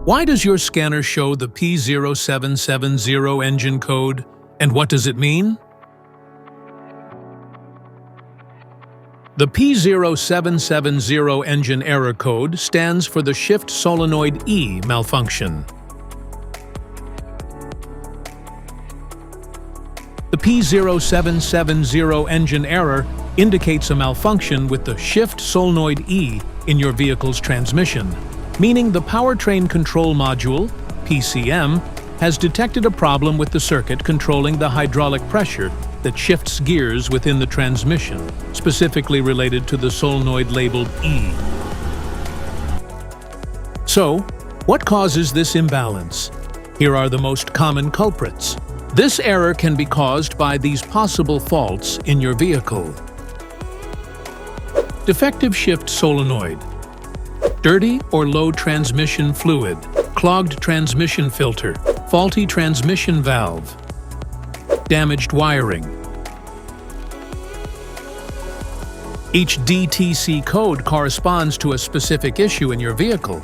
Why does your scanner show the P0770 engine code, and what does it mean? The P0770 engine error code stands for the Shift Solenoid E malfunction. The P0770 engine error indicates a malfunction with the Shift Solenoid E in your vehicle's transmission, meaning the powertrain control module, PCM, has detected a problem with the circuit controlling the hydraulic pressure that shifts gears within the transmission, specifically related to the solenoid labeled E. So, what causes this imbalance? Here are the most common culprits. This error can be caused by these possible faults in your vehicle. Defective shift solenoid, dirty or low transmission fluid, clogged transmission filter, faulty transmission valve, damaged wiring. Each DTC code corresponds to a specific issue in your vehicle.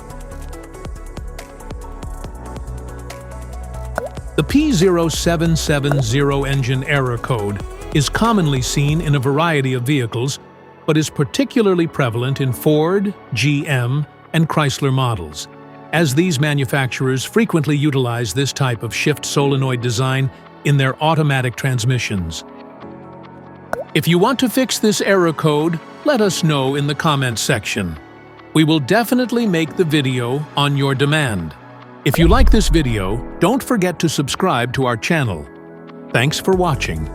The P0770 engine error code is commonly seen in a variety of vehicles, but is particularly prevalent in Ford, GM, and Chrysler models, as these manufacturers frequently utilize this type of shift solenoid design in their automatic transmissions. If you want to fix this error code, let us know in the comments section. We will definitely make the video on your demand. If you like this video, don't forget to subscribe to our channel. Thanks for watching.